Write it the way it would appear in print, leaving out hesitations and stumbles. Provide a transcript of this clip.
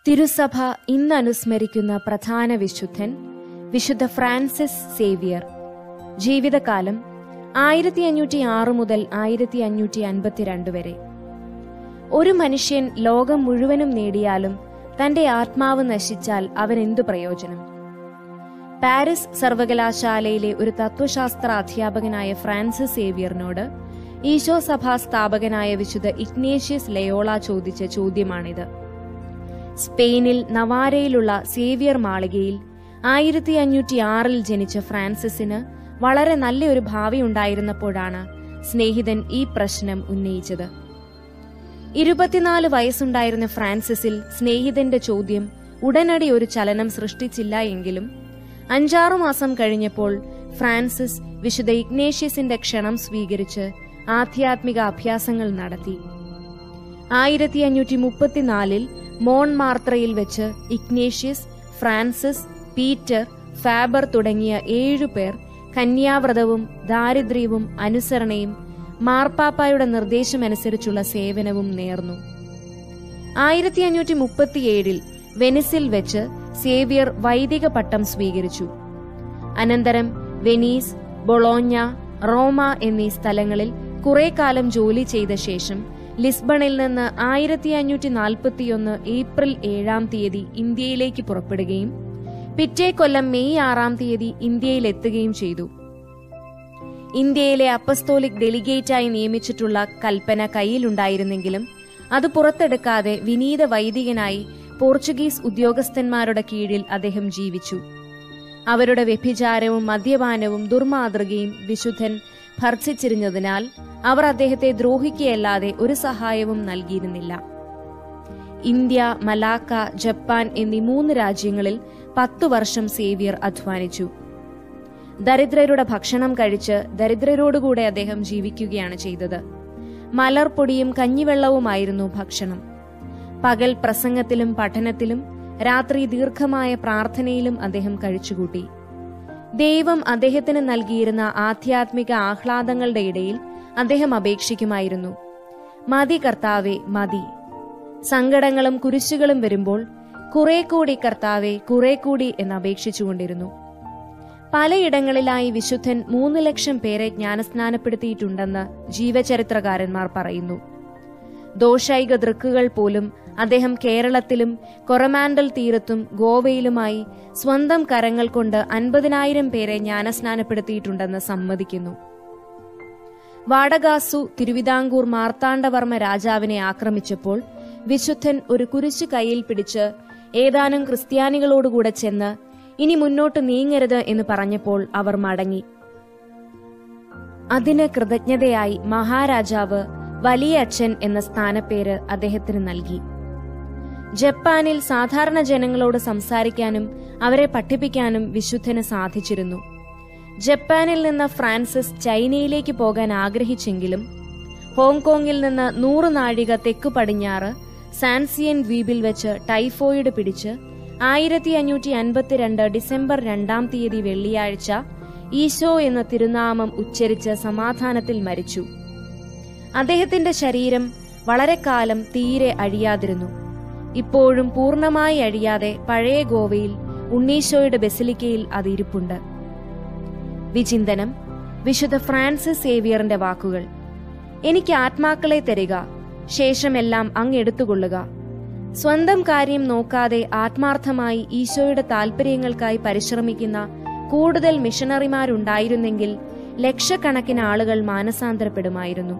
തിരുസഭ ഇന്ന് അനുസ്മരിക്കുന്ന പ്രധാന വിശുദ്ധൻ വിശുദ്ധ ഫ്രാൻസിസ് സേവിയർ. ജീവിതകാലം 1506 മുതൽ 1552 വരെ. ഒരു മനുഷ്യൻ ലോകം മുഴുവനും നേടിയാലും തന്റെ ആത്മാവ് നശിച്ചാൽ അവനെന്തു പ്രയോജനം? പാരീസ് സർവകലാശാലയിലെ ഒരു തത്വശാസ്ത്ര അധ്യാപകനായ ഫ്രാൻസിസ് സേവിയറിനോട് ഈശോ സഭാ സ്ഥാപകനായ വിശുദ്ധ ഇഗ്നേഷ്യസ് ലയോള ചോദിച്ച ചോദ്യമാണിത്. സ്പെയിനിൽ നവാരയിലുള്ള സേവിയർ മാളികയിൽ 1506 ജനിച്ച ഫ്രാൻസിസിന് വളരെ നല്ലൊരു ഭാവി ഉണ്ടായിരുന്നപ്പോഴാണ് സ്നേഹിതൻ ഈ പ്രശ്നം ഉന്നയിച്ചത്. 24 വയസ്സുണ്ടായിരുന്ന ഫ്രാൻസിസിൽ സ്നേഹിതന്റെ ചോദ്യം ഉടനടി ഒരു ചലനം സൃഷ്ടിച്ചില്ല എങ്കിലും 5-6 മാസം കഴിഞ്ഞപ്പോൾ ഫ്രാൻസിസ് വിശുദ്ധ ഇഗ്നേഷ്യസിന്റെ ക്ഷണം സ്വീകരിച്ച് ആധ്യാത്മിക അഭ്യാസങ്ങൾ നടത്തി. 1534 മോൺമാർത്രയിൽ വെച്ച് ഇഗ്നേഷ്യസ്, ഫ്രാൻസിസ്, പീറ്റർ, ഫാബർ തുടങ്ങിയ 7 പേർ കന്യാവ്രതവും ദാരിദ്ര്യവും അനുസരണയും മാർപ്പാപ്പായുടെ നിർദ്ദേശമനുസരിച്ചുള്ള സേവനവും നേർന്നു. 1537 വെനിസിൽ വെച്ച് സേവിയർ വൈദിക പട്ടം സ്വീകരിച്ചു. അനന്തരം വെനീസ്, ബൊളോഞ്ഞ, റോമ എന്നീ സ്ഥലങ്ങളിൽ കുറെ കാലം ജോലി ചെയ്ത ശേഷം ലിസ്ബണിൽ നിന്ന് 1541 ഏപ്രിൽ 7 ഇന്ത്യയിലേക്ക് പുറപ്പെടുകയും പിറ്റേ കൊല്ലം മെയ് 6 ഇന്ത്യയിലെത്തുകയും ചെയ്തു. ഇന്ത്യയിലെ അപ്പസ്തോലിക് ഡെലിഗേറ്റായി നിയമിച്ചിട്ടുള്ള കൽപ്പന കയ്യിലുണ്ടായിരുന്നെങ്കിലും അത് പുറത്തെടുക്കാതെ വിനീത വൈദികനായി പോർച്ചുഗീസ് ഉദ്യോഗസ്ഥന്മാരുടെ കീഴിൽ അദ്ദേഹം ജീവിച്ചു. അവരുടെ വ്യഭിചാരവും മദ്യപാനവും ദുർമാതൃകയും വിശുദ്ധൻ ഭർജിച്ചിരുന്നതിനാൽ അവർ അദ്ദേഹത്തെ ദ്രോഹിക്കുകയല്ലാതെ ഒരു സഹായവും നൽകിയിരുന്നില്ല. ഇന്ത്യ, മലാക്ക, ജപ്പാൻ എന്നീ 3 രാജ്യങ്ങളിൽ 10 വർഷം സേവിയർ അധ്വാനിച്ചു. ദരിദ്രരുടെ ഭക്ഷണം കഴിച്ച് ദരിദ്രരോടുകൂടെ അദ്ദേഹം ജീവിക്കുകയാണ് ചെയ്തത്. മലർപ്പൊടിയും കഞ്ഞിവെള്ളവുമായിരുന്നു ഭക്ഷണം. പകൽ പ്രസംഗത്തിലും പഠനത്തിലും, രാത്രി ദീർഘമായ പ്രാർത്ഥനയിലും അദ്ദേഹം കഴിച്ചുകൂട്ടി. ദൈവം അദ്ദേഹത്തിന് നൽകിയിരുന്ന ആധ്യാത്മിക ആഹ്ലാദങ്ങളുടെ ഇടയിൽ അദ്ദേഹം അപേക്ഷിക്കുമായിരുന്നു, മതി കർത്താവേ, മതി. സങ്കടങ്ങളും കുരിശുകളും വരുമ്പോൾ കുറെ കൂടി കർത്താവേ, കുറെ കൂടി എന്ന് അപേക്ഷിച്ചുകൊണ്ടിരുന്നു. പലയിടങ്ങളിലായി വിശുദ്ധൻ 3 ലക്ഷം പേരെ ജ്ഞാനസ്നാനപ്പെടുത്തിയിട്ടുണ്ടെന്ന് ജീവചരിത്രകാരന്മാർ പറയുന്നു. ദോഷൈക ദൃക്കുകൾ പോലും അദ്ദേഹം കേരളത്തിലും കൊറമാൻഡൽ തീരത്തും ഗോവയിലുമായി സ്വന്തം കരങ്ങൾ കൊണ്ട് 50,000 പേരെ ജ്ഞാനസ്നാനപ്പെടുത്തിയിട്ടുണ്ടെന്ന് സമ്മതിക്കുന്നു. വാടകാസു തിരുവിതാംകൂർ മാർത്താണ്ഡവർമ്മ രാജാവിനെ ആക്രമിച്ചപ്പോൾ വിശുദ്ധൻ ഒരു കുരിശു കയ്യിൽ പിടിച്ച് ഏതാനും ക്രിസ്ത്യാനികളോടുകൂടെ ചെന്ന് ഇനി മുന്നോട്ട് നീങ്ങരുത് എന്ന് പറഞ്ഞപ്പോൾ അവർ മടങ്ങി. അതിന് കൃതജ്ഞതയായി മഹാരാജാവ് വലിയ അച്ഛൻ എന്ന സ്ഥാനപ്പേര് അദ്ദേഹത്തിന് നൽകി. ജപ്പാനിൽ സാധാരണ ജനങ്ങളോട് സംസാരിക്കാനും അവരെ പഠിപ്പിക്കാനും വിശുദ്ധന് സാധിച്ചിരുന്നു. ജപ്പാനിൽ നിന്ന് ഫ്രാൻസിസ് ചൈനയിലേക്ക് പോകാൻ ആഗ്രഹിച്ചെങ്കിലും ഹോങ്കോങ്ങിൽ നിന്ന് 100 നാഴിക തെക്കു പടിഞ്ഞാറ് സാൻസിയൻ ദ്വീപിൽ വെച്ച് ടൈഫോയിഡ് പിടിച്ച് 1552 ഡിസംബർ 2 വെള്ളിയാഴ്ച ഈശോ എന്ന തിരുനാമം ഉച്ചരിച്ച് സമാധാനത്തിൽ മരിച്ചു. അദ്ദേഹത്തിന്റെ ശരീരം വളരെ കാലം തീരെ അഴിയാതിരുന്നു. ഇപ്പോഴും പൂർണ്ണമായി അഴിയാതെ പഴയ ഗോവയിൽ ഉണ്ണീശോയുടെ ബസിലിക്കയിൽ അത് ഇരിപ്പുണ്ട്. വിചിന്തനം. വിശുദ്ധ ഫ്രാൻസിസ് സേവിയറിന്റെ വാക്കുകൾ: എനിക്ക് ആത്മാക്കളെ തരിക, ശേഷമെല്ലാം അങ്ങ് എടുത്തുകൊള്ളുക. സ്വന്തം കാര്യം നോക്കാതെ ആത്മാർത്ഥമായി ഈശോയുടെ താൽപര്യങ്ങൾക്കായി പരിശ്രമിക്കുന്ന കൂടുതൽ മിഷണറിമാരുണ്ടായിരുന്നെങ്കിൽ ലക്ഷക്കണക്കിന് ആളുകൾ മാനസാന്തരപ്പെടുമായിരുന്നു.